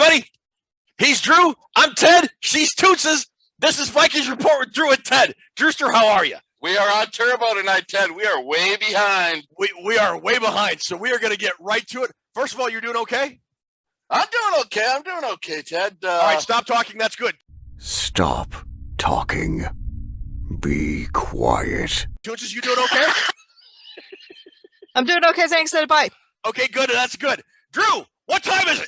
everybody. He's Drew. I'm Ted. She's Toonces. This is Vikings Report with Drew and Ted. Drewster, how are you? We are on turbo tonight, Ted. We are way behind. We are way behind, so we are going to get right to it. First of all, you're doing okay? I'm doing okay, Ted. All right, stop talking. That's good. Stop talking. Be quiet. Toonces, you doing okay? I'm doing okay, thanks. Bye. Okay, good. That's good. Drew, what time is it?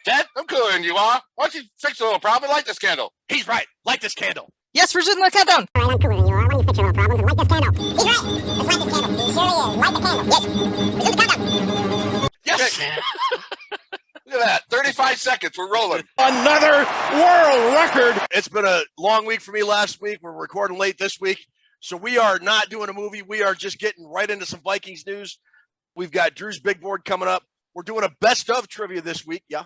Ted, I'm cooler than you are. Why don't you fix a little problem? Light this candle. He's right. Light this candle. Yes, we're doing the countdown. All right, I'm cooler than you are. Why don't you fix your little problems and light this candle? He's right. Let's light this candle. He surely is. Light the candle. Yes. Resume the countdown. Yes. Okay. Look at that. 35 seconds. We're rolling. Another world record. It's been a long week for me last week. We're recording late this week. So we are not doing a movie. We are just getting right into some Vikings news. We've got Drew's Big Board coming up. We're doing a best of trivia this week. Yeah.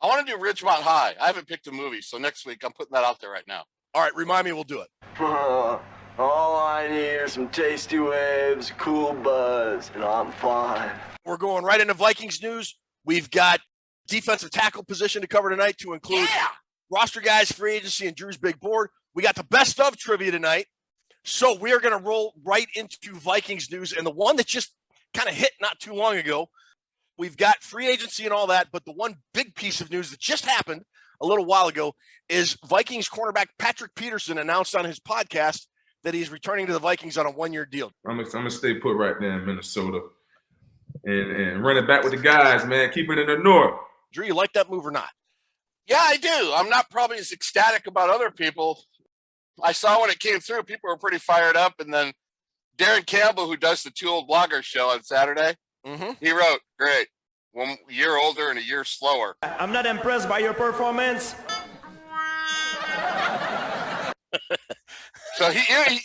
I want to do Ridgemont High. I haven't picked a movie, so next week I'm putting that out there right now. All right, remind me, we'll do it. All I need are some tasty waves, cool buzz, and I'm fine. We're going right into Vikings news. We've got defensive tackle position to cover tonight to include roster guys, free agency, and Drew's Big Board. We got the best of trivia tonight. So we are going to roll right into Vikings news. And the one that just kind of hit not too long ago, we've got free agency and all that. But the one big piece of news that just happened a little while ago is Vikings cornerback Patrick Peterson announced on his podcast that he's returning to the Vikings on a one-year deal. I'm gonna stay put right there in Minnesota and run it back with the guys, man. Keep it in the north. Drew, you like that move or not? Yeah, I do. I'm not probably as ecstatic about other people. I saw when it came through, people were pretty fired up. And then Darren Campbell, who does the Two Old Bloggers show on Saturday, he wrote, great. 1 year older and a year slower. I'm not impressed by your performance. So he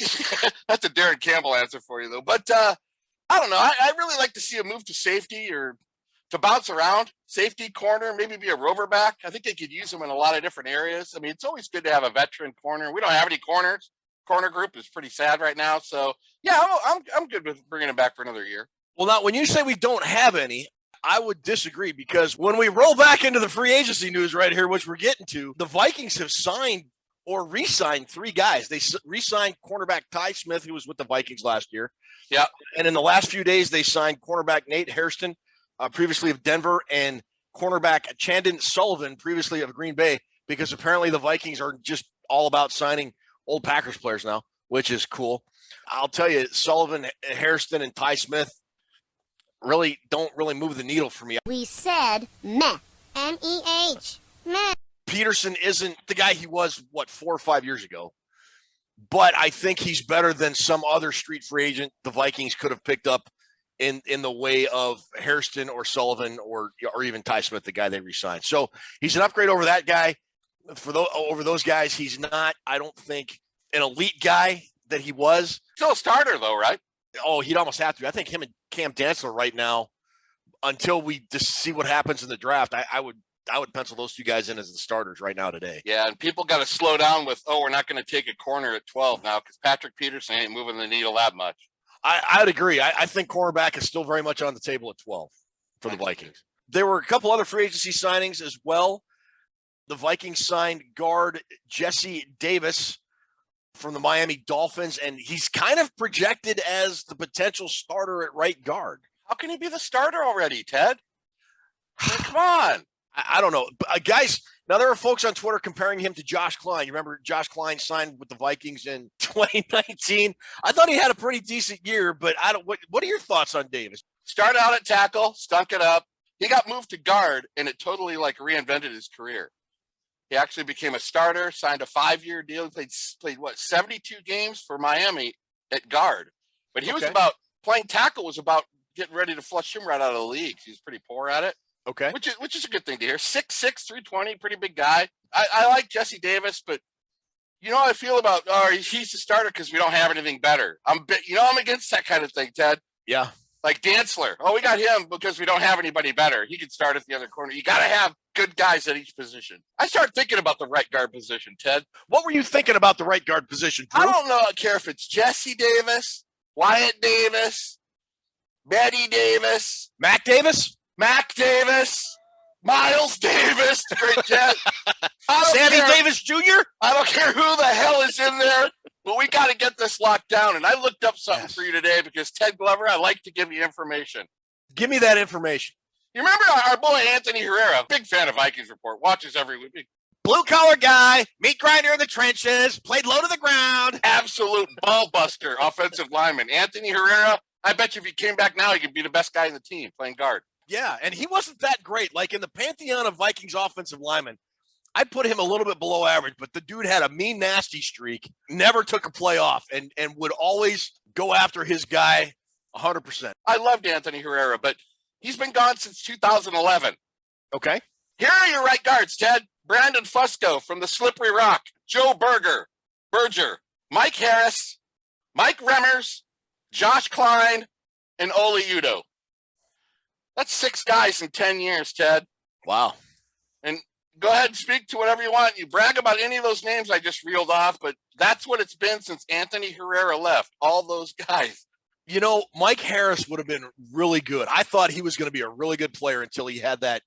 that's a Darren Campbell answer for you, though. But I don't know. I really like to see a move to safety or to bounce around. Safety, corner, maybe be a rover back. I think they could use him in a lot of different areas. I mean, it's always good to have a veteran corner. We don't have any corners. Corner group is pretty sad right now. So, yeah, I'm good with bringing him back for another year. Well, now, when you say we don't have any, I would disagree because when we roll back into the free agency news right here, which we're getting to, the Vikings have signed or re-signed 3 guys. They re-signed cornerback Ty Smith, who was with the Vikings last year. Yeah. And in the last few days, they signed cornerback Nate Hairston, previously of Denver, and cornerback Chandon Sullivan, previously of Green Bay, because apparently the Vikings are just all about signing old Packers players now, which is cool. I'll tell you, Sullivan, Hairston, and Ty Smith don't really move the needle for me. We said meh. M-E-H. Meh. Peterson isn't the guy he was, 4 or 5 years ago. But I think he's better than some other street free agent the Vikings could have picked up in the way of Hairston or Sullivan or even Ty Smith, the guy they re-signed. So he's an upgrade over that guy. Over those guys, he's not, I don't think, an elite guy that he was. Still a starter, though, right? Oh, he'd almost have to. I think him and Cam Dantzler right now, until we just see what happens in the draft, I would pencil those 2 guys in as the starters right now today. Yeah, and people got to slow down with, we're not going to take a corner at 12 now because Patrick Peterson ain't moving the needle that much. I'd agree. I think cornerback is still very much on the table at 12 for the Vikings. There were a couple other free agency signings as well. The Vikings signed guard Jesse Davis from the Miami Dolphins, and he's kind of projected as the potential starter at right guard. How can he be the starter already, Ted? I mean, come on. I don't know. Guys, now there are folks on Twitter comparing him to Josh Klein. You remember Josh Klein signed with the Vikings in 2019? I thought he had a pretty decent year, but what are your thoughts on Davis? Started out at tackle, stunk it up. He got moved to guard, and it totally reinvented his career. He actually became a starter, signed a 5-year deal, played 72 games for Miami at guard. But he was playing tackle was about getting ready to flush him right out of the league. He was pretty poor at it. Okay. Which is a good thing to hear. 6'6", 320, pretty big guy. I like Jesse Davis, but you know how I feel about he's the starter because we don't have anything better. I'm against that kind of thing, Ted. Yeah. Like Dantzler. We got him because we don't have anybody better. He could start at the other corner. You got to have good guys at each position. I started thinking about the right guard position, Ted. What were you thinking about the right guard position, Drew? I don't care if it's Jesse Davis, Wyatt Davis, Betty Davis, Mac Davis, Miles Davis. Davis, great jet. Sammy Davis Jr.? I don't care who the hell is in there, but we got to get this locked down. And I looked up something for you today because Ted Glover, I like to give you information. Give me that information. You remember our boy Anthony Herrera, big fan of Vikings Report, watches every week. Blue collar guy, meat grinder in the trenches, played low to the ground. Absolute ball buster, offensive lineman. Anthony Herrera, I bet you if he came back now, he could be the best guy in the team playing guard. Yeah, and he wasn't that great. Like in the pantheon of Vikings offensive linemen, I'd put him a little bit below average, but the dude had a mean, nasty streak, never took a play off, and would always go after his guy 100%. I loved Anthony Herrera, but he's been gone since 2011. Okay. Here are your right guards, Ted. Brandon Fusco from the Slippery Rock, Joe Berger, Mike Harris, Mike Remmers, Josh Klein, and Ole Udo. That's 6 guys in 10 years, Ted. Wow. And go ahead and speak to whatever you want. You brag about any of those names I just reeled off, but that's what it's been since Anthony Herrera left, all those guys. You know, Mike Harris would have been really good. I thought he was going to be a really good player until he had that.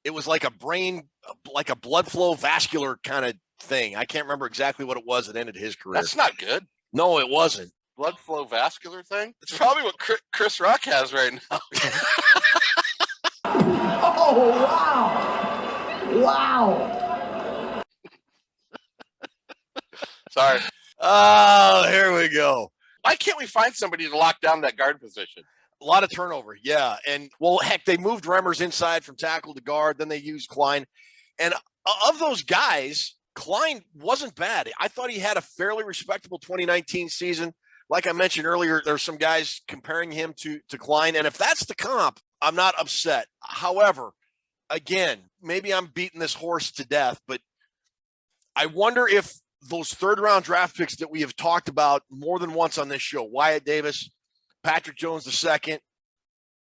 It was like a blood flow vascular kind of thing. I can't remember exactly what it was that ended his career. That's not good. No, it wasn't. Blood flow vascular thing? It's probably what Chris Rock has right now. Oh, wow. Wow. Sorry. Oh, here we go. Why can't we find somebody to lock down that guard position? A lot of turnover, yeah. And, well, heck, they moved Remmers inside from tackle to guard. Then they used Klein. And of those guys, Klein wasn't bad. I thought he had a fairly respectable 2019 season. Like I mentioned earlier, there's some guys comparing him to Klein. And if that's the comp, I'm not upset. However, again, maybe I'm beating this horse to death, but I wonder if those third-round draft picks that we have talked about more than once on this show, Wyatt Davis, Patrick Jones II,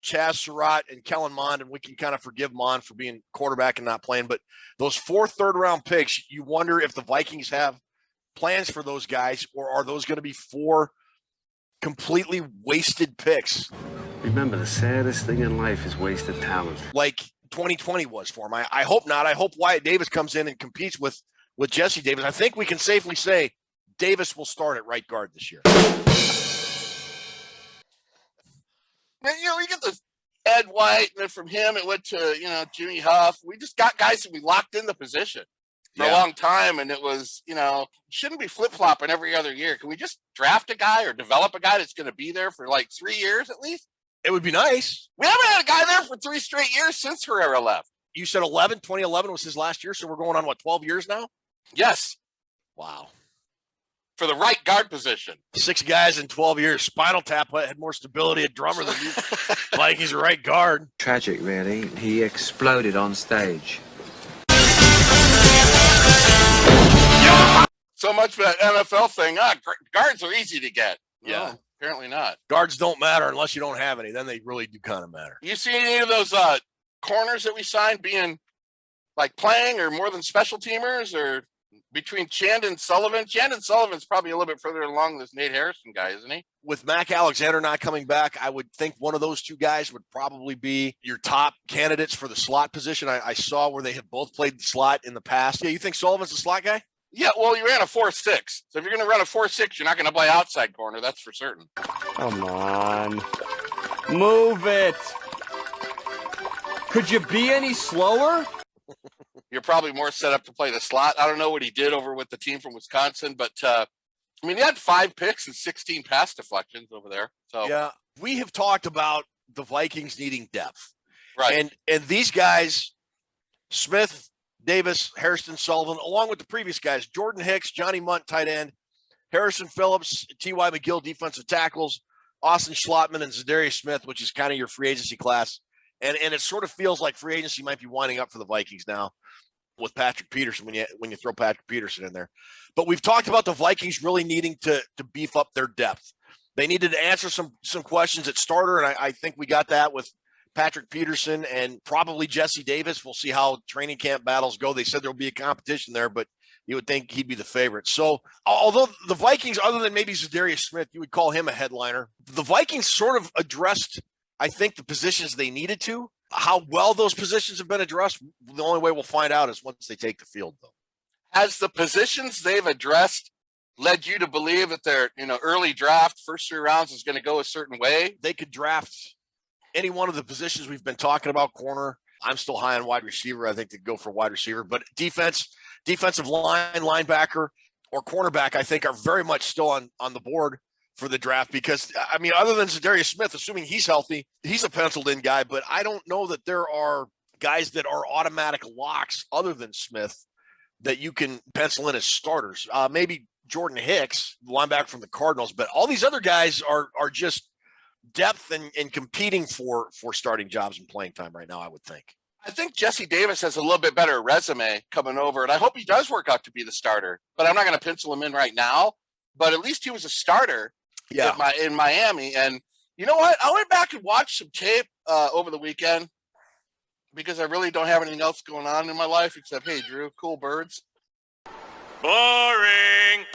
Chaz Surratt, and Kellen Mond, and we can kind of forgive Mond for being quarterback and not playing, but those 4 third-round picks, you wonder if the Vikings have plans for those guys, or are those going to be 4 completely wasted picks? Remember, the saddest thing in life is wasted talent. Like 2020 was for him. I hope not. I hope Wyatt Davis comes in and competes with Jesse Davis. I think we can safely say Davis will start at right guard this year. Man, you know, we get the Ed White, and then from him it went to, Jimmy Huff. We just got guys that we locked in the position for a long time, and it was, shouldn't be flip-flopping every other year. Can we just draft a guy or develop a guy that's going to be there for like 3 years at least? It would be nice. We haven't had a guy there for 3 straight years since Herrera left. You said 2011 was his last year, so we're going on, 12 years now? Yes. Wow. For the right guard position. 6 guys in 12 years. Spinal Tap had more stability at drummer than you. Vikings right guard. Tragic, really. He exploded on stage. So much for that NFL thing. Guards are easy to get. Yeah. No, apparently not. Guards don't matter unless you don't have any. Then they really do kind of matter. You see any of those corners that we signed being like playing or more than special teamers, or between Chandon and Sullivan? Chandon Sullivan's probably a little bit further along this Nate Harrison guy, isn't he? With Mac Alexander not coming back, I would think one of those 2 guys would probably be your top candidates for the slot position. I saw where they have both played the slot in the past. Yeah, you think Sullivan's the slot guy? Yeah, well, you ran a 4-6. So if you're going to run a 4-6, you're not going to play outside corner. That's for certain. Come on. Move it. Could you be any slower? You're probably more set up to play the slot. I don't know what he did over with the team from Wisconsin, but he had 5 picks and 16 pass deflections over there. So yeah, we have talked about the Vikings needing depth, right? And these guys, Smith, Davis, Harrison, Sullivan, along with the previous guys, Jordan Hicks, Johnny Munt, tight end, Harrison Phillips, T.Y. McGill, defensive tackles, Austin Schlottman, and Zadarius Smith, which is kind of your free agency class. And it sort of feels like free agency might be winding up for the Vikings now with Patrick Peterson when you throw Patrick Peterson in there. But we've talked about the Vikings really needing to beef up their depth. They needed to answer some questions at starter, and I think we got that with Patrick Peterson and probably Jesse Davis. We'll see how training camp battles go. They said there'll be a competition there, but you would think he'd be the favorite. So although the Vikings, other than maybe Zadarius Smith, you would call him a headliner, the Vikings sort of addressed, I think, the positions they needed to. How well those positions have been addressed, the only way we'll find out is once they take the field, though. Has the positions they've addressed led you to believe that their early draft, first 3 rounds is going to go a certain way? They could draft any one of the positions we've been talking about, corner. I'm still high on wide receiver. I think they'd go for wide receiver. But defensive line, linebacker, or cornerback, I think are very much still on the board for the draft because, I mean, other than Zadarius Smith, assuming he's healthy, he's a penciled-in guy. But I don't know that there are guys that are automatic locks other than Smith that you can pencil in as starters. Maybe Jordan Hicks, linebacker from the Cardinals, but all these other guys are just depth and competing for starting jobs and playing time right now, I would think. I think Jesse Davis has a little bit better resume coming over, and I hope he does work out to be the starter, but I'm not going to pencil him in right now. But at least he was a starter in Miami. And you know what? I went back and watched some tape over the weekend because I really don't have anything else going on in my life except, hey, Drew, cool birds. Boring.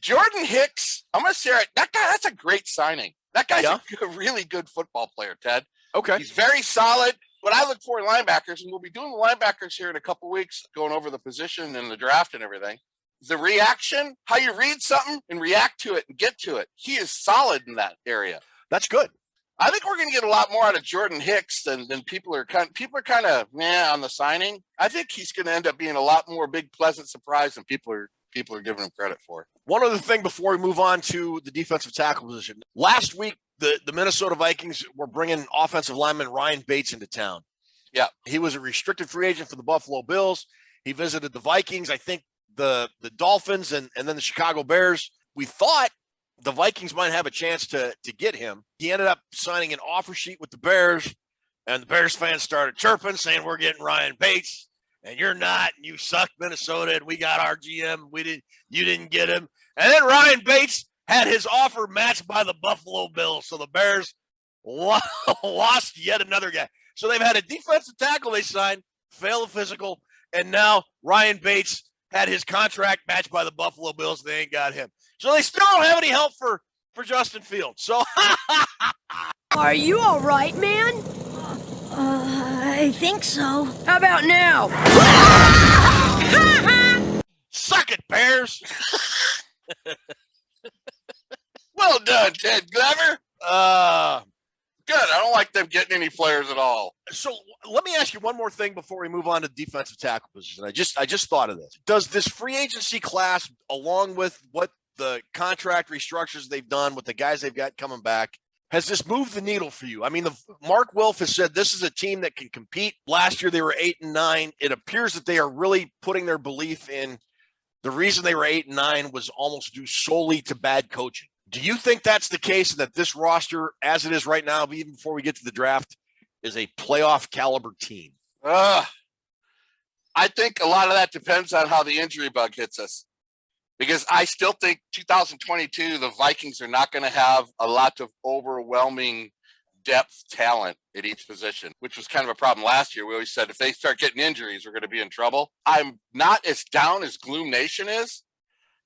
Jordan Hicks, I'm going to say that guy, that's a great signing. That guy's a really good football player, Ted. Okay. He's very solid. What I look for in linebackers, and we'll be doing the linebackers here in a couple of weeks, going over the position and the draft and everything, the reaction, how you read something and react to it and get to it. He is solid in that area. That's good. I think we're going to get a lot more out of Jordan Hicks than people are kind of on the signing. I think he's going to end up being a lot more big, pleasant surprise than people are giving him credit for. One other thing before we move on to the defensive tackle position. Last week, the Minnesota Vikings were bringing offensive lineman Ryan Bates into town. Yeah. He was a restricted free agent for the Buffalo Bills. He visited the Vikings, I think the Dolphins, and then the Chicago Bears. We thought the Vikings might have a chance to get him. He ended up signing an offer sheet with the Bears, and the Bears fans started chirping, saying, we're getting Ryan Bates, and you're not, and you suck, Minnesota, and we got our GM. You didn't get him. And then Ryan Bates had his offer matched by the Buffalo Bills, so the Bears lost yet another guy. So they've had a defensive tackle they signed, fail the physical, and now Ryan Bates had his contract matched by the Buffalo Bills, and they ain't got him. So they still don't have any help for Justin Fields. So Are you all right, man? I think so. How about now? Suck it, Bears. Well done, Ted Glover. Good. I don't like them getting any players at all. So let me ask you one more thing before we move on to defensive tackle position. I just thought of this. Does this free agency class, along with what the contract restructures they've done with the guys they've got coming back, has this moved the needle for you? I mean, Mark Wilf has said this is a team that can compete. Last year they were 8-9. It appears that they are really putting their belief in the reason they were 8-9 was almost due solely to bad coaching. Do you think that's the case, and that this roster, as it is right now, even before we get to the draft, is a playoff caliber team? I think a lot of that depends on how the injury bug hits us. Because I still think 2022, the Vikings are not going to have a lot of overwhelming depth talent at each position, which was kind of a problem last year. We always said if they start getting injuries, we're going to be in trouble. I'm not as down as Gloom Nation is,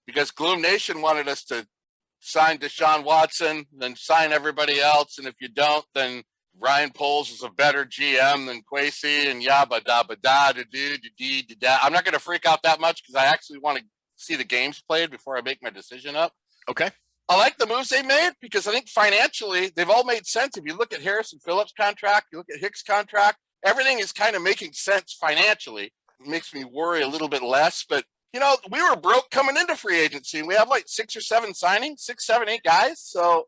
because Gloom Nation wanted us to sign Deshaun Watson, then sign everybody else. And if you don't, then Ryan Poles is a better GM than Kwesi and yabba dabba da da do da da. I'm not going to freak out that much because I actually want to see the games played before I make my decision up. Okay. I like the moves they made because I think financially they've all made sense. If you look at Harrison Phillips' contract, you look at Hicks' contract, everything is kind of making sense financially. It makes me worry a little bit less, but you know, we were broke coming into free agency, and we have like 6 or 7 signings, 6, 7, 8 guys. So,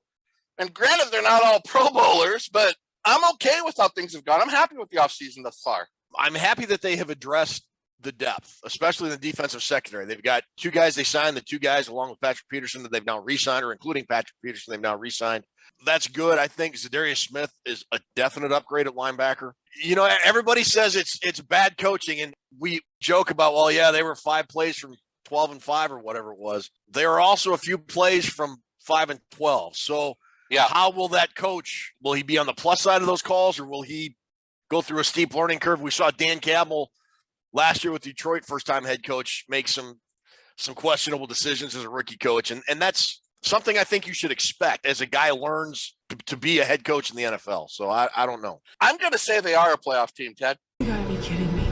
and granted, they're not all Pro Bowlers, but I'm okay with how things have gone. I'm happy with the offseason thus far. I'm happy that they have addressed the depth, especially in the defensive secondary. They've got 2 guys they signed, the 2 guys along with Patrick Peterson that they've now re-signed, or including Patrick Peterson, they've now re-signed. That's good. I think Zadarius Smith is a definite upgrade at linebacker. You know, everybody says it's bad coaching, and we joke about, well, yeah, they were 5 plays from 12-5 or whatever it was. There are also a few plays from 5-12. So yeah, how will that coach? Will he be on the plus side of those calls, or will he go through a steep learning curve? We saw Dan Campbell last year with Detroit, first-time head coach, make some questionable decisions as a rookie coach, and that's something I think you should expect as a guy learns to be a head coach in the NFL. So I don't know. I'm going to say they are a playoff team, Ted. You gotta be kidding me.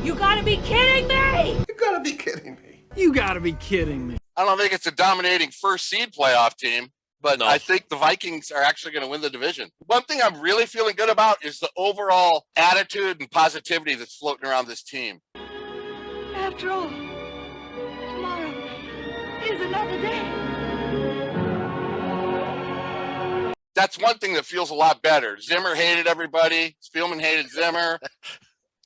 You gotta be kidding me! You gotta be kidding me. You gotta be kidding me. I don't think it's a dominating first seed playoff team, but I think the Vikings are actually going to win the division. One thing I'm really feeling good about is the overall attitude and positivity that's floating around this team. After all, tomorrow is another day. That's one thing that feels a lot better. Zimmer hated everybody. Spielman hated Zimmer.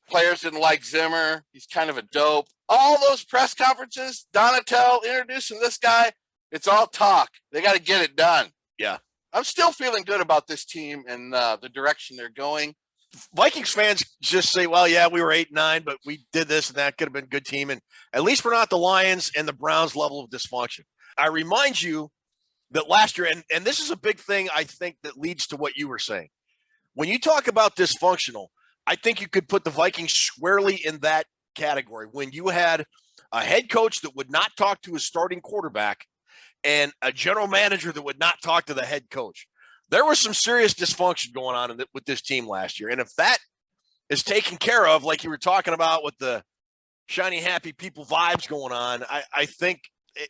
Players didn't like Zimmer. He's kind of a dope. All those press conferences, Donatel introducing this guy, it's all talk. They got to get it done. Yeah. I'm still feeling good about this team and the direction they're going. Vikings fans just say, well, yeah, we were 8-9, but we did this and that, could have been a good team. And at least we're not the Lions and the Browns level of dysfunction. I remind you that last year, and this is a big thing, I think, that leads to what you were saying. When you talk about dysfunctional, I think you could put the Vikings squarely in that category. When you had a head coach that would not talk to his starting quarterback and a general manager that would not talk to the head coach. There was some serious dysfunction going on with this team last year. And if that is taken care of, like you were talking about with the shiny, happy people vibes going on, I think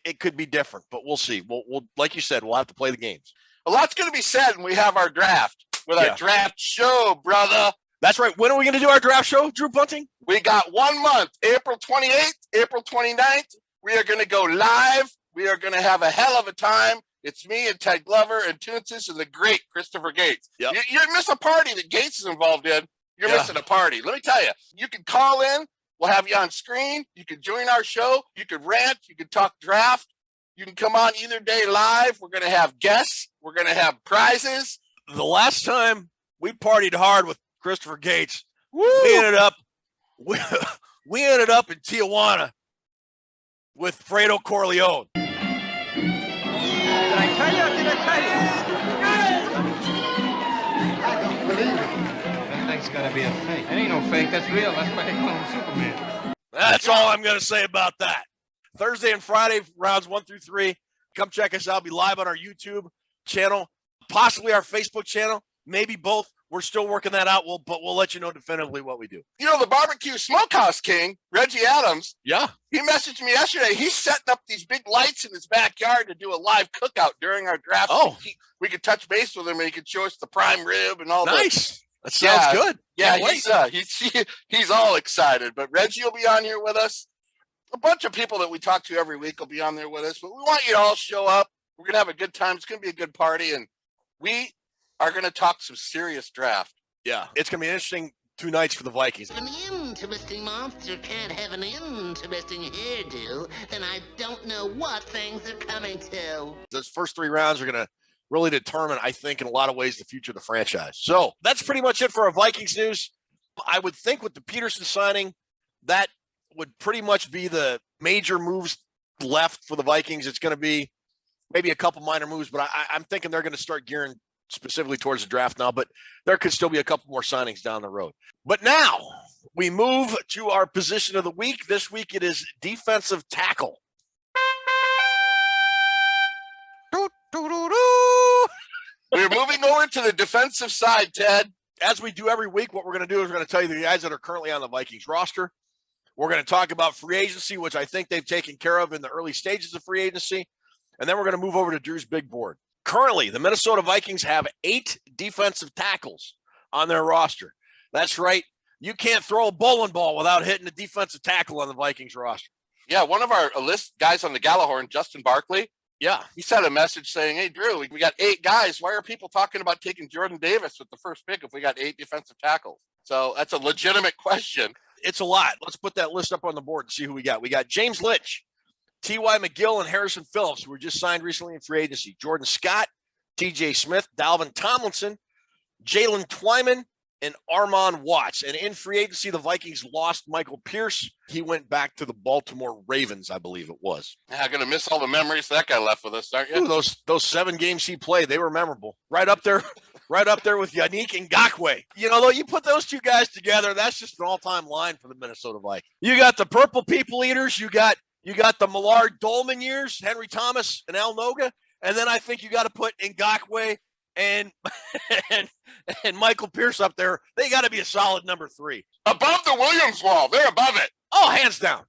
it could be different, but we'll see. We'll like you said, we'll have to play the games. A lot's going to be said when we have our draft with our draft show, brother. That's right. When are we going to do our draft show, Drew Bunting? We got 1 month, April 28th, April 29th. We are going to go live. We are going to have a hell of a time. It's me and Ted Glover and Toonces and the great Christopher Gates. Yep. You miss a party that Gates is involved in. You're missing a party. Let me tell you, you can call in. We'll have you on screen. You can join our show. You can rant. You can talk draft. You can come on either day live. We're going to have guests. We're going to have prizes. The last time we partied hard with Christopher Gates, we ended up in Tijuana with Fredo Corleone. Did I tell you? Did I tell you? I don't believe it. That thing's gotta be a fake. It ain't no fake. That's real. That's why they call him Superman. That's all I'm going to say about that. Thursday and Friday, rounds 1 through 3. Come check us out. We'll be live on our YouTube channel, possibly our Facebook channel, maybe both. We're still working that out, but we'll let you know definitively what we do. You know, the barbecue smokehouse king, Reggie Adams, yeah, he messaged me yesterday. He's setting up these big lights in his backyard to do a live cookout during our draft. Oh. We could touch base with him and he could show us the prime rib and all that. Nice. That sounds good. Yeah, he's all excited. But Reggie will be on here with us. A bunch of people that we talk to every week will be on there with us. But we want you to all show up. We're going to have a good time. It's going to be a good party. And we are going to talk some serious draft. Yeah, it's going to be an interesting 2 nights for the Vikings. An interesting monster can't have an interesting hairdo, and I don't know what things are coming to. Those first 3 rounds are going to really determine, I think, in a lot of ways, the future of the franchise. So that's pretty much it for our Vikings news. I would think with the Peterson signing, that would pretty much be the major moves left for the Vikings. It's going to be maybe a couple minor moves, but I'm thinking they're going to start gearing specifically towards the draft now, but there could still be a couple more signings down the road. But now we move to our position of the week. This week it is defensive tackle. We're moving over to the defensive side, Ted. As we do every week, what we're going to do is we're going to tell you the guys that are currently on the Vikings roster. We're going to talk about free agency, which I think they've taken care of in the early stages of free agency. And then we're going to move over to Drew's big board. Currently, the Minnesota Vikings have 8 defensive tackles on their roster. That's right. You can't throw a bowling ball without hitting a defensive tackle on the Vikings roster. Yeah, one of our list guys on the Gallahorn, Justin Barkley, yeah, he sent a message saying, hey, Drew, we got 8 guys. Why are people talking about taking Jordan Davis with the first pick if we got 8 defensive tackles? So that's a legitimate question. It's a lot. Let's put that list up on the board and see who we got. We got James Litch, T.Y. McGill, and Harrison Phillips, who were just signed recently in free agency. Jordan Scott, T.J. Smith, Dalvin Tomlinson, Jalen Twyman, and Armon Watts. And in free agency, the Vikings lost Michael Pierce. He went back to the Baltimore Ravens, I believe it was. Yeah, I'm going to miss all the memories that guy left with us, aren't you? Ooh, those 7 games he played, they were memorable. Right up there with Yannick Ngakoue. You know, though, you put those 2 guys together, that's just an all-time line for the Minnesota Vikings. You got the Purple People Eaters. You got You got the Millard Dolman years, Henry Thomas and Al Noga. And then I think you got to put Ngakoue and, and Michael Pierce up there. They got to be a solid number 3. Above the Williams wall. They're above it. Oh, hands down.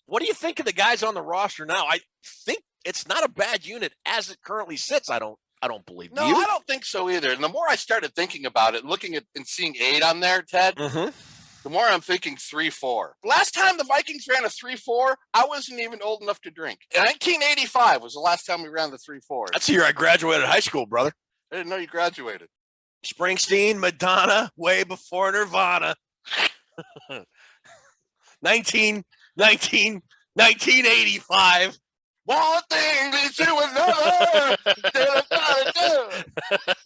What do you think of the guys on the roster now? I think it's not a bad unit as it currently sits. I don't believe. No, I don't think so either. And the more I started thinking about it, looking at and seeing 8 on there, Ted, the more I'm thinking 3-4. Last time the Vikings ran a 3-4, I wasn't even old enough to drink. 1985 was the last time we ran the 3-4. That's the year I graduated high school, brother. I didn't know you graduated. Springsteen, Madonna, way before Nirvana. 1985. One thing leads to another.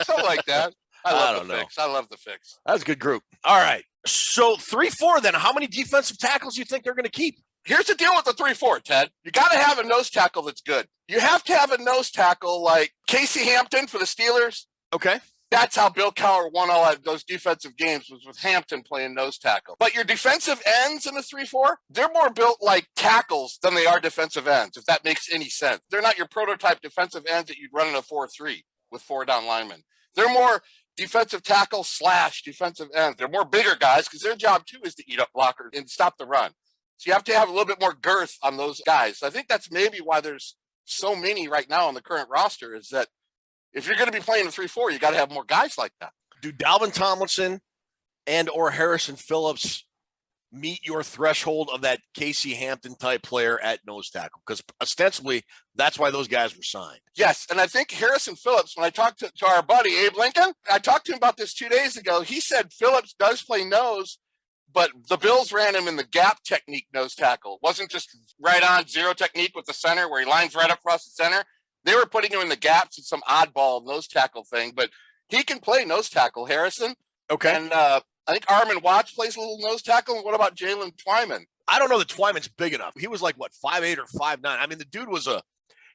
Something like that. I don't know. I love the fix. That's a good group. All right. So 3-4 then. How many defensive tackles do you think they're going to keep? Here's the deal with the 3-4, Ted. You got to have a nose tackle that's good. You have to have a nose tackle like Casey Hampton for the Steelers. Okay. That's how Bill Cowher won all those defensive games, was with Hampton playing nose tackle. But your defensive ends in the 3-4, they're more built like tackles than they are defensive ends, if that makes any sense. They're not your prototype defensive ends that you'd run in a 4-3 with 4 down linemen. They're more defensive tackle / defensive ends. They're more bigger guys because their job, too, is to eat up blockers and stop the run. So you have to have a little bit more girth on those guys. So I think that's maybe why there's so many right now on the current roster, is that if you're going to be playing a 3-4, you got to have more guys like that. Do Dalvin Tomlinson and or Harrison Phillips meet your threshold of that Casey Hampton type player at nose tackle? Because ostensibly, that's why those guys were signed. Yes, and I think Harrison Phillips, when I talked to our buddy Abe Lincoln, I talked to him about this 2 days ago. He said Phillips does play nose, but the Bills ran him in the gap technique nose tackle. It wasn't just right on zero technique with the center where he lines right across the center. They were putting him in the gaps in some oddball nose tackle thing, but he can play nose tackle, Harrison. Okay. And I think Armin Watts plays a little nose tackle. And what about Jalen Twyman? I don't know that Twyman's big enough. He was like, what, 5'8" or 5'9"? I mean, the dude was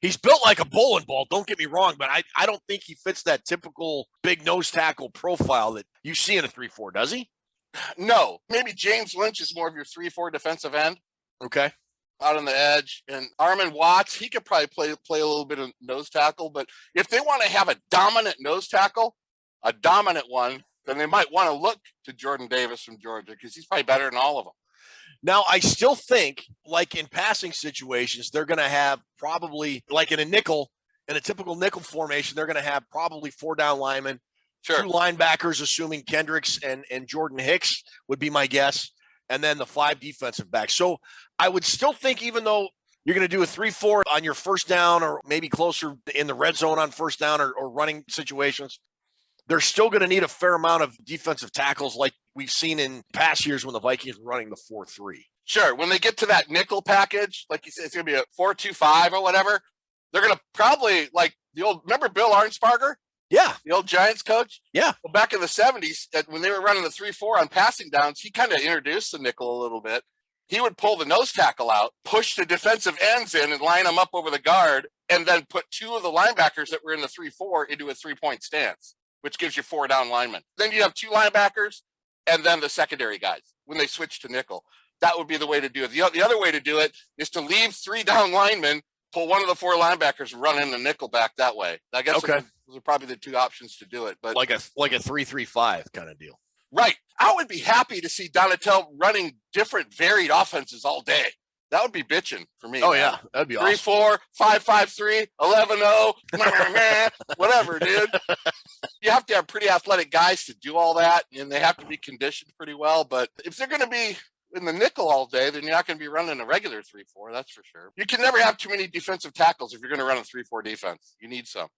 he's built like a bowling ball. Don't get me wrong, but I don't think he fits that typical big nose tackle profile that you see in a 3-4, does he? No. Maybe James Lynch is more of your 3-4 defensive end. Okay. Out on the edge. And Armin Watts, he could probably play a little bit of nose tackle. But if they want to have a dominant nose tackle, a dominant one, then they might want to look to Jordan Davis from Georgia, because he's probably better than all of them. Now, I still think, like in passing situations, they're going to have probably, like in a typical nickel formation, they're going to have probably 4 down linemen, Sure. 2 linebackers, assuming Kendricks and Jordan Hicks would be my guess, and then the 5 defensive backs. So I would still think, even though you're going to do a 3-4 on your first down, or maybe closer in the red zone on first down, or running situations, they're still going to need a fair amount of defensive tackles like we've seen in past years when the Vikings were running the 4-3. Sure. When they get to that nickel package, like you said, it's going to be a 4-2-5 or whatever. They're going to probably, like remember Bill Arnsparger? Yeah. The old Giants coach? Yeah. Well, back in the 70s, when they were running the 3-4 on passing downs, he kind of introduced the nickel a little bit. He would pull the nose tackle out, push the defensive ends in and line them up over the guard, and then put 2 of the linebackers that were in the 3-4 into a 3-point stance, which gives you 4 down linemen. Then you have 2 linebackers and then the secondary guys when they switch to nickel. That would be the way to do it. The other way to do it is to leave 3 down linemen, pull 1 of the 4 linebackers, run in the nickel back that way. I guess those are probably the 2 options to do it. But like a 3-3-5 kind of deal. Right. I would be happy to see Donatel running different varied offenses all day. That would be bitching for me. Oh, yeah. That'd be 3-4, 5-5-3, 11-0, whatever, dude. You have to have pretty athletic guys to do all that, and they have to be conditioned pretty well. But if they're going to be in the nickel all day, then you're not going to be running a regular 3-4, that's for sure. You can never have too many defensive tackles if you're going to run a 3-4 defense. You need some.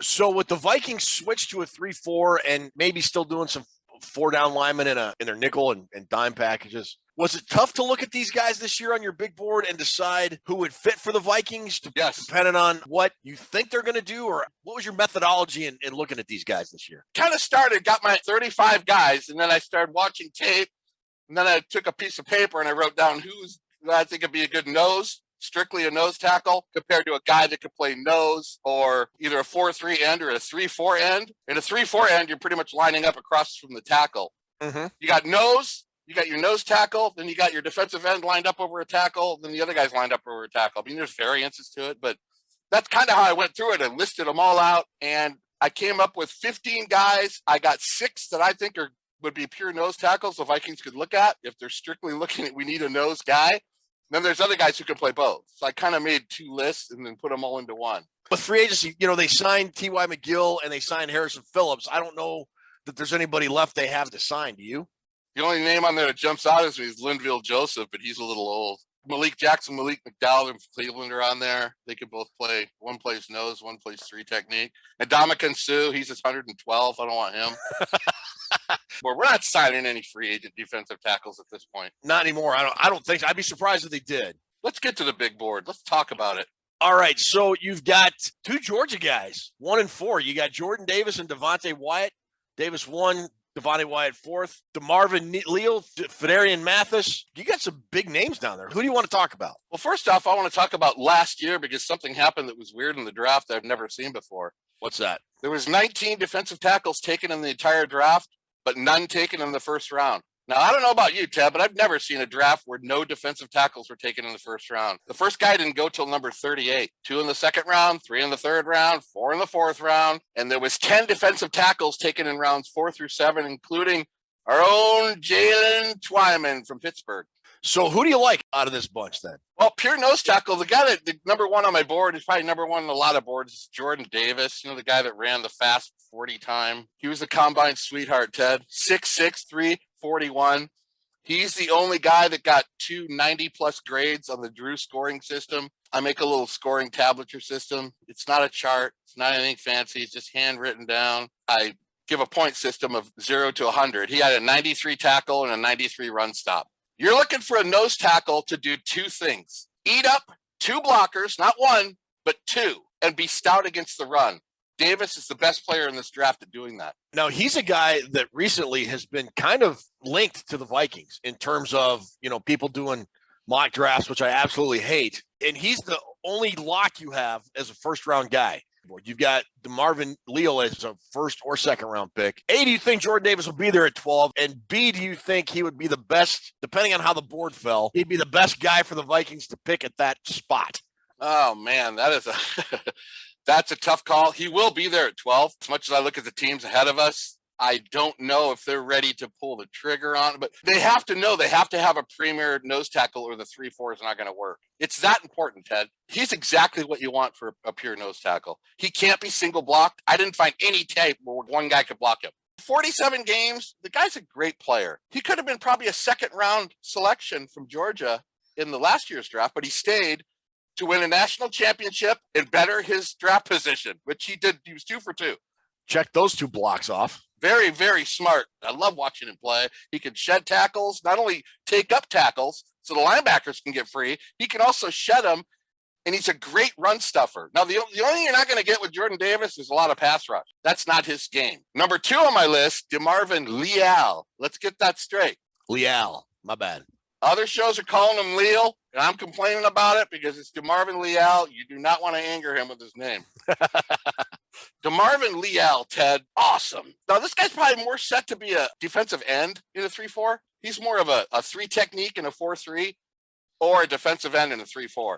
So with the Vikings switch to a 3-4 and maybe still doing some 4 down linemen in their nickel and dime packages, was it tough to look at these guys this year on your big board and decide who would fit for the Vikings, depending on what you think they're going to do? Or what was your methodology in looking at these guys this year? Kind of got my 35 guys, and then I started watching tape, and then I took a piece of paper and I wrote down who's I think would be a good nose, strictly a nose tackle, compared to a guy that could play nose or either a 4-3 end or a 3-4 end. In a 3-4 end, you're pretty much lining up across from the tackle. Mm-hmm. You got nose, You got your nose tackle, then you got your defensive end lined up over a tackle, then the other guy's lined up over a tackle. I mean, there's variances to it, but that's kind of how I went through it. I listed them all out, and I came up with 15 guys. I got 6 that I think would be pure nose tackles the Vikings could look at if they're strictly looking at we need a nose guy. Then there's other guys who can play both. So I kind of made 2 lists and then put them all into one. With free agency, they signed T.Y. McGill and they signed Harrison Phillips. I don't know that there's anybody left they have to sign. Do you? The only name on there that jumps out at me is Linville Joseph, but he's a little old. Malik Jackson, Malik McDowell from Cleveland are on there. They could both play. One plays nose, one plays 3 technique. And Ndamukong Suh, he's 112. I don't want him. But we're not signing any free agent defensive tackles at this point. Not anymore. I don't think so. I'd be surprised if they did. Let's get to the big board. Let's talk about it. All right. So you've got 2 Georgia guys, 1 and 4. You got Jordan Davis and Devontae Wyatt. Davis 1, Devontae Wyatt 4th. DeMarvin Leal, Fedarian Mathis. You got some big names down there. Who do you want to talk about? Well, first off, I want to talk about last year because something happened that was weird in the draft that I've never seen before. What's that? There was 19 defensive tackles taken in the entire draft, but none taken in the first round. Now, I don't know about you, Ted, but I've never seen a draft where no defensive tackles were taken in the first round. The first guy didn't go till number 38. 2 in the second round, 3 in the third round, 4 in the fourth round. And there was 10 defensive tackles taken in rounds 4 through 7, including our own Jalen Twyman from Pittsburgh. So who do you like out of this bunch then? Well, pure nose tackle, the guy that the number 1 on my board is probably number 1 on a lot of boards is Jordan Davis. The guy that ran the fast 40 time. He was a combine sweetheart, Ted. 6'6", 341. He's the only guy that got 2 90-plus grades on the Drew scoring system. I make a little scoring tablature system. It's not a chart. It's not anything fancy. It's just handwritten down. I give a point system of 0 to 100. He had a 93 tackle and a 93 run stop. You're looking for a nose tackle to do 2 things. Eat up 2 blockers, not 1, but 2, and be stout against the run. Davis is the best player in this draft at doing that. Now, he's a guy that recently has been kind of linked to the Vikings in terms of, people doing mock drafts, which I absolutely hate. And he's the only lock you have as a first-round guy. You've got DeMarvin Leal as a first or second round pick. A, do you think Jordan Davis will be there at 12? And B, do you think he would be the best, depending on how the board fell, he'd be the best guy for the Vikings to pick at that spot? Oh, man, that is that's a tough call. He will be there at 12. As much as I look at the teams ahead of us, I don't know if they're ready to pull the trigger on it, but they have to know they have to have a premier nose tackle or the 3-4 is not going to work. It's that important, Ted. He's exactly what you want for a pure nose tackle. He can't be single blocked. I didn't find any tape where one guy could block him. 47 games. The guy's a great player. He could have been probably a second round selection from Georgia in the last year's draft, but he stayed to win a national championship and better his draft position, which he did. He was 2 for 2. Check those 2 blocks off. Very, very smart. I love watching him play. He can shed tackles, not only take up tackles so the linebackers can get free, he can also shed them, and he's a great run stuffer. Now, the only thing you're not going to get with Jordan Davis is a lot of pass rush. That's not his game. Number 2 on my list, DeMarvin Leal. Let's get that straight. Leal, my bad. Other shows are calling him Leal, and I'm complaining about it because it's DeMarvin Leal. You do not want to anger him with his name. DeMarvin Leal, Ted, awesome. Now, this guy's probably more set to be a defensive end in a 3-4. He's more of a 3 technique in a 4-3 or a defensive end in a 3-4.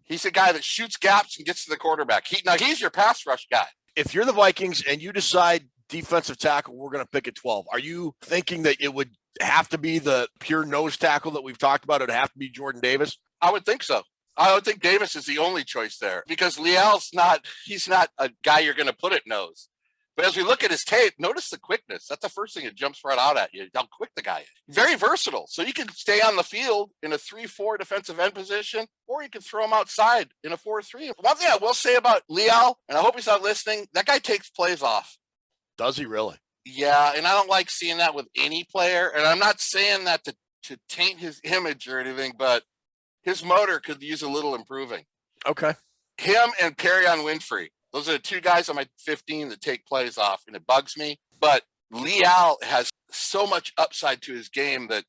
He's a guy that shoots gaps and gets to the quarterback. He's your pass rush guy. If you're the Vikings and you decide defensive tackle, we're going to pick at 12, are you thinking that it would have to be the pure nose tackle that we've talked about? It would have to be Jordan Davis? I would think so. I would think Davis is the only choice there because Leal's he's not a guy you're going to put at nose. But as we look at his tape, notice the quickness. That's the first thing that jumps right out at you, how quick the guy is. Very versatile. So you can stay on the field in a 3-4 defensive end position, or you can throw him outside in a 4-3. One thing I will say about Leal, and I hope he's not listening, that guy takes plays off. Does he really? Yeah, and I don't like seeing that with any player. And I'm not saying that to taint his image or anything, but his motor could use a little improving. Okay. Him and Perrion Winfrey. Those are the 2 guys on my 15 that take plays off, and it bugs me. But Leal has so much upside to his game that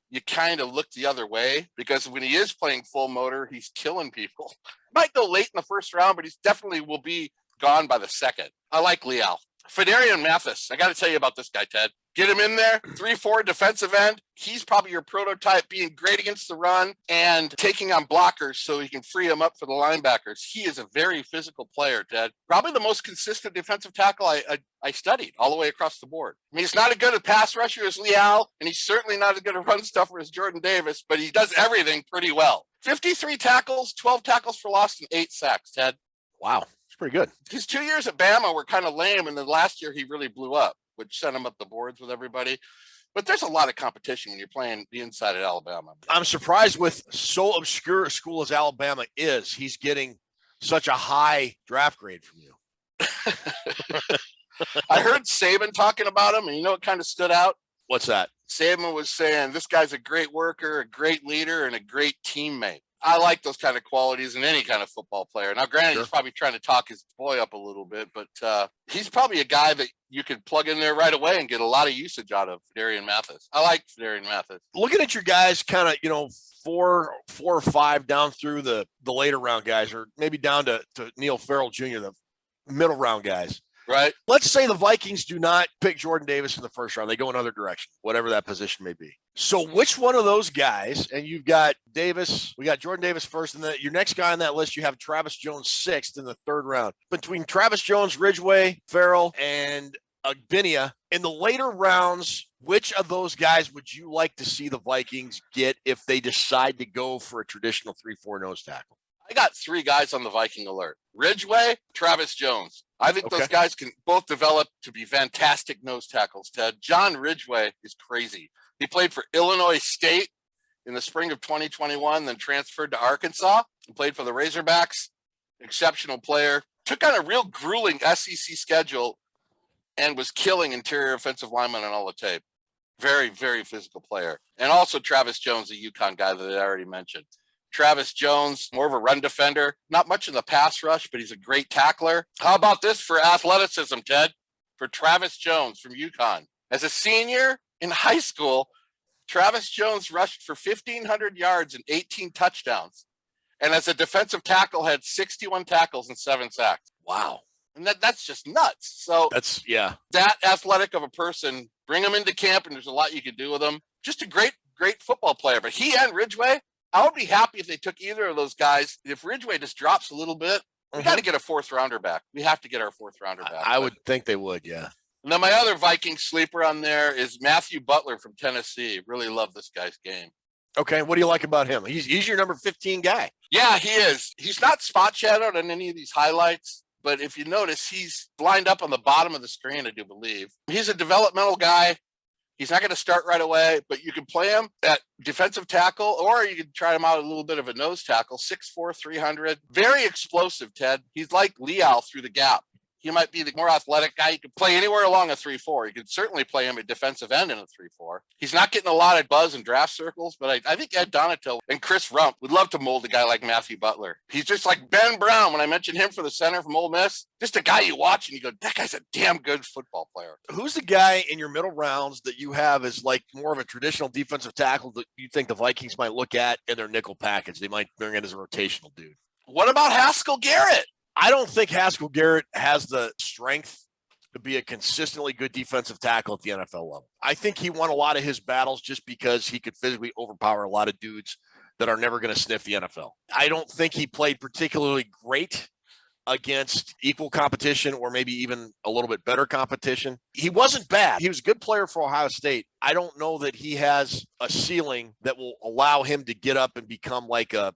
you kind of look the other way because when he is playing full motor, he's killing people. Might go late in the first round, but he's definitely will be gone by the second. I like Leal. Federian Mathis. I got to tell you about this guy, Ted. Get him in there, 3-4 defensive end. He's probably your prototype, being great against the run and taking on blockers so he can free them up for the linebackers. He is a very physical player, Ted. Probably the most consistent defensive tackle I studied all the way across the board. I mean, he's not as good a pass rusher as Leal, and he's certainly not as good a run stuffer as Jordan Davis, but he does everything pretty well. 53 tackles, 12 tackles for loss, and 8 sacks, Ted. Wow. It's pretty good. His 2 years at Bama were kind of lame, and then last year he really blew up, which sent him up the boards with everybody. But there's a lot of competition when you're playing the inside at Alabama. I'm surprised with so obscure a school as Alabama is, he's getting such a high draft grade from you. I heard Saban talking about him, and you know what kind of stood out? What's that? Saban was saying this guy's a great worker, a great leader, and a great teammate. I like those kind of qualities in any kind of football player. Now, granted, Sure. He's probably trying to talk his boy up a little bit, but he's probably a guy that you could plug in there right away and get a lot of usage out of, Federian Mathis. I like Federian Mathis. Looking at your guys kind of, 4 or 5 down through the later round guys, or maybe down to Neil Farrell Jr., the middle round guys. Right. Let's say the Vikings do not pick Jordan Davis in the first round. They go another direction, whatever that position may be. So which one of those guys, and you've got Davis, we got Jordan Davis first, and then your next guy on that list, you have Travis Jones 6th in the 3rd round. Between Travis Jones, Ridgeway, Farrell, and Agbinia, in the later rounds, which of those guys would you like to see the Vikings get if they decide to go for a traditional 3-4 nose tackle? I got 3 guys on the Viking alert. Ridgeway, Travis Jones. I think those guys can both develop to be fantastic nose tackles, Ted. John Ridgeway is crazy. He played for Illinois State in the spring of 2021, then transferred to Arkansas and played for the Razorbacks. Exceptional player. Took on a real grueling SEC schedule and was killing interior offensive linemen on all the tape. Very, very physical player. And also Travis Jones, a UConn guy that I already mentioned. Travis Jones, more of a run defender, not much in the pass rush, but he's a great tackler. How about this for athleticism, Ted? For Travis Jones from UConn. As a senior in high school, Travis Jones rushed for 1,500 yards and 18 touchdowns. And as a defensive tackle, had 61 tackles and 7 sacks. Wow. And that's just nuts. So that's, yeah. That athletic of a person, bring him into camp, and there's a lot you can do with him. Just a great, great football player. But he and Ridgeway, I would be happy if they took either of those guys. If Ridgeway just drops a little bit, we got to get a 4th rounder back. We have to get our 4th rounder back. I would think they would, yeah. And then my other Viking sleeper on there is Matthew Butler from Tennessee. Really love this guy's game. Okay, what do you like about him? He's your number 15 guy. Yeah, he is. He's not spot shadowed on any of these highlights, but if you notice, he's lined up on the bottom of the screen, I do believe. He's a developmental guy. He's not going to start right away, but you can play him at defensive tackle, or you can try him out a little bit of a nose tackle, 6'4", 300. Very explosive, Ted. He's like Leal through the gap. He might be the more athletic guy. You can play anywhere along a 3-4. You could certainly play him at defensive end in a 3-4. He's not getting a lot of buzz in draft circles, but I think Ed Donato and Chris Rump would love to mold a guy like Matthew Butler. He's just like Ben Brown when I mentioned him for the center from Ole Miss. Just a guy you watch and you go, that guy's a damn good football player. Who's the guy in your middle rounds that you have as like more of a traditional defensive tackle that you think the Vikings might look at in their nickel package? They might bring in as a rotational dude. What about Haskell Garrett? I don't think Haskell Garrett has the strength to be a consistently good defensive tackle at the NFL level. I think he won a lot of his battles just because he could physically overpower a lot of dudes that are never going to sniff the NFL. I don't think he played particularly great against equal competition or maybe even a little bit better competition. He wasn't bad. He was a good player for Ohio State. I don't know that he has a ceiling that will allow him to get up and become like a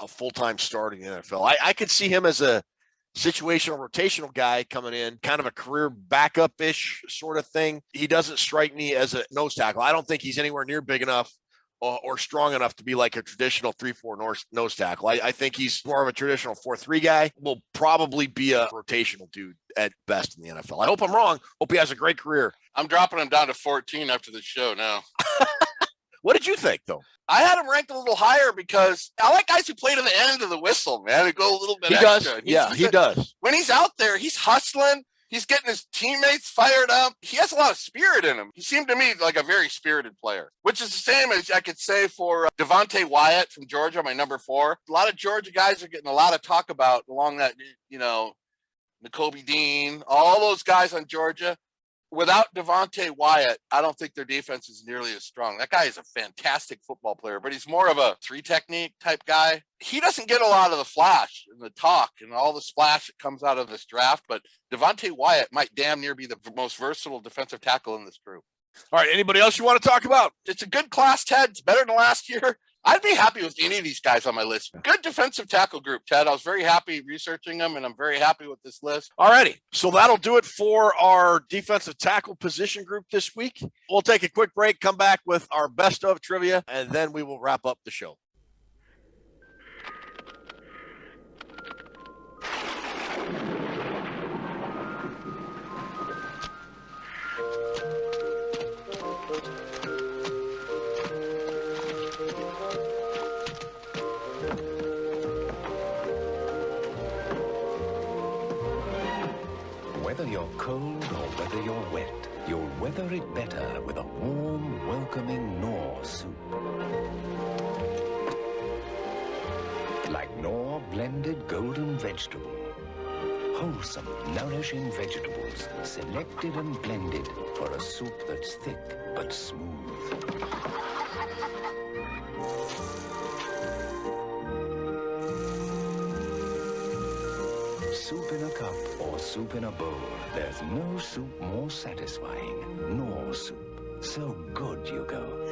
full-time starter in the NFL. I could see him as a situational rotational guy coming in, kind of a career backup-ish sort of thing. He doesn't strike me as a nose tackle. I don't think he's anywhere near big enough or strong enough to be like a traditional 3-4 nose tackle. I think he's more of a traditional 4-3 guy, will probably be a rotational dude at best in the NFL. I hope I'm wrong. Hope he has a great career. I'm dropping him down to 14 after the show now. What did you think, though? I had him ranked a little higher because I like guys who play to the end of the whistle, man, and go a little bit extra. He does. When he's out there, he's hustling. He's getting his teammates fired up. He has a lot of spirit in him. He seemed to me like a very spirited player, which is the same as I could say for Devontae Wyatt from Georgia, my number 4. A lot of Georgia guys are getting a lot of talk about along that, N'Kobe Dean, all those guys on Georgia. Without Devontae Wyatt, I don't think their defense is nearly as strong. That guy is a fantastic football player, but he's more of a 3-technique type guy. He doesn't get a lot of the flash and the talk and all the splash that comes out of this draft, but Devontae Wyatt might damn near be the most versatile defensive tackle in this group. All right, anybody else you want to talk about? It's a good class, Ted. It's better than last year. I'd be happy with any of these guys on my list. Good defensive tackle group, Ted. I was very happy researching them, and I'm very happy with this list. All righty. So that'll do it for our defensive tackle position group this week. We'll take a quick break, come back with our best of trivia, and then we will wrap up the show. Whether you're cold or whether you're wet, you'll weather it better with a warm, welcoming Knorr soup. Like Knorr blended golden vegetable. Wholesome, nourishing vegetables, selected and blended for a soup that's thick but smooth. Soup in a cup or soup in a bowl, there's no soup more satisfying. Knorr soup. So good you go.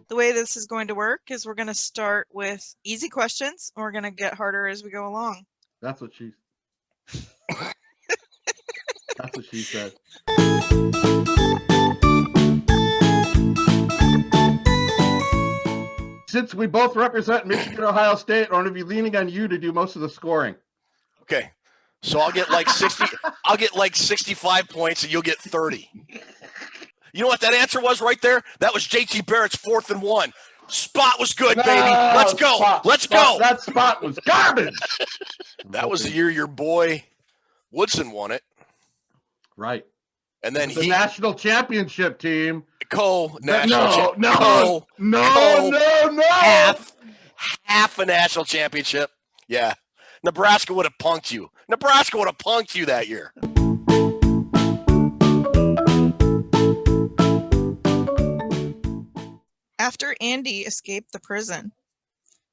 The way this is going to work is we're going to start with easy questions, and we're going to get harder as we go along. That's what she That's what she said. Since we both represent Michigan, Ohio State, I'm going to be leaning on you to do most of the scoring. Okay. So I'll get like 60 I'll get like 65 points and you'll get 30. You know what that answer was right there? That was JT Barrett's 4th and 1. Spot was good, baby. Let's go. Let's go. That spot was garbage. That was the year your boy Woodson won it. Right. And then the national championship team. No. Half a national championship. Yeah. Nebraska would have punked you. Nebraska would have punked you that year. After Andy escaped the prison,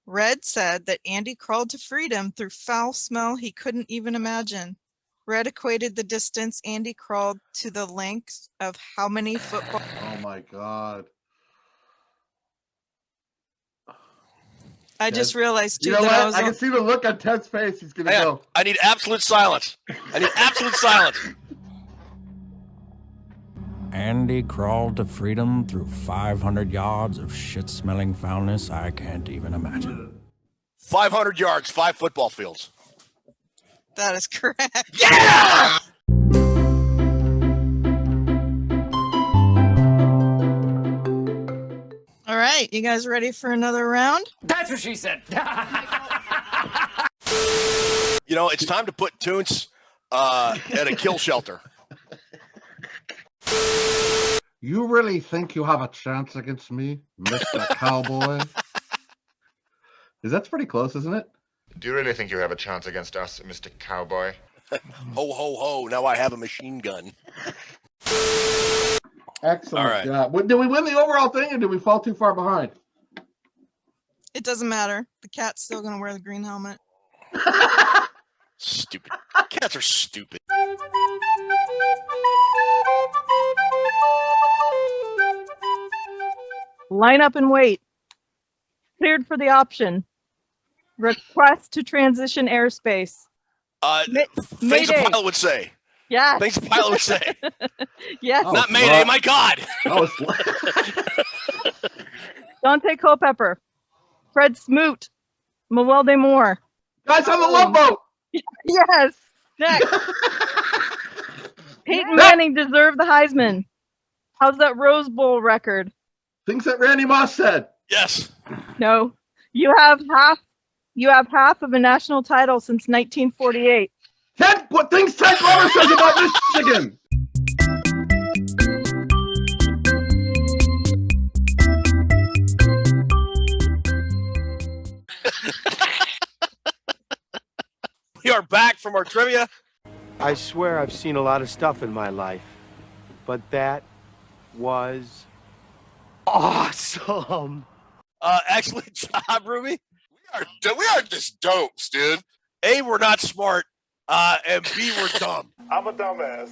Red said that Andy crawled to freedom through foul smell he couldn't even imagine. Red equated the distance Andy crawled to the length of how many football? Oh my God. I just realized too you know that what? I can see the look on Ted's face. He's gonna go. I need absolute silence. I need absolute silence. Andy crawled to freedom through 500 yards of shit-smelling foulness I can't even imagine. 500 yards, 5 football fields. That is correct. Yeah! All right, you guys ready for another round? That's what she said. You know, it's time to put Toonces at a kill shelter. You really think you have a chance against me, Mr. Cowboy? That's pretty close, isn't it? Do you really think you have a chance against us, Mr. Cowboy? Ho, ho, ho. Now I have a machine gun. Excellent. All right. Yeah. Did we win the overall thing, or did we fall too far behind? It doesn't matter. The cat's still going to wear the green helmet. Stupid. Cats are stupid. Line up and wait. Cleared for the option. Request to transition airspace. Things a pilot would say. Yes. Things a pilot would say. Yes. Not Mayday, my God. Dante Culpepper. Fred Smoot. Mawelde Moore. Guys on the love boat. Yes. Next. Peyton Manning deserved the Heisman. How's that Rose Bowl record? Things that Randy Moss said. Yes. No. You have half You have half of a national title since 1948. Ted, what things Ted Glover says about Michigan? We are back from our trivia. I swear I've seen a lot of stuff in my life, but that was awesome. Excellent job, Ruby. We are just dopes, dude. A, we're not smart, and B, we're dumb. I'm a dumbass.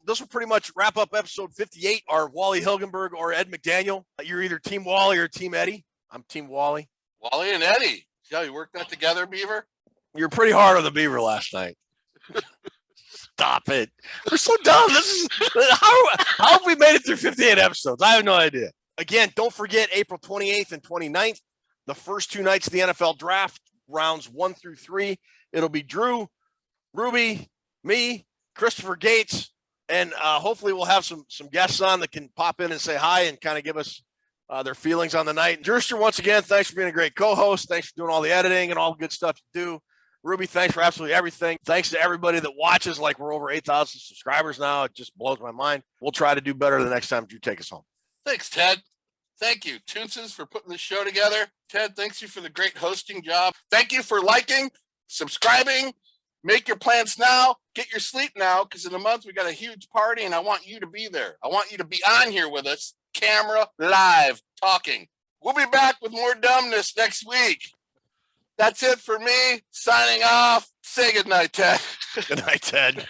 This will pretty much wrap up episode 58. Our Wally Hilgenberg or Ed McDaniel. You're either Team Wally or Team Eddie. I'm Team Wally. Wally and Eddie. See how you worked that together, Beaver? You're pretty hard on the Beaver last night. Stop it. We're so dumb. This is how have we made it through 58 episodes? I have no idea. Again, don't forget April 28th and 29th, the first 2 nights of the NFL draft, rounds 1 through 3. It'll be Drew, Ruby, me, Christopher Gates, and hopefully we'll have some guests on that can pop in and say hi and kind of give us their feelings on the night. Drewster, once again, thanks for being a great co-host. Thanks for doing all the editing and all the good stuff you do. Ruby, thanks for absolutely everything. Thanks to everybody that watches. Like, we're over 8,000 subscribers now. It just blows my mind. We'll try to do better the next time Drew takes us home. Thanks, Ted. Thank you, Toonces, for putting this show together. Ted, thanks you for the great hosting job. Thank you for liking, subscribing. Make your plans now. Get your sleep now, because in a month we got a huge party, and I want you to be there. I want you to be on here with us, camera, live, talking. We'll be back with more dumbness next week. That's it for me. Signing off. Say goodnight, Ted. Good night, Ted.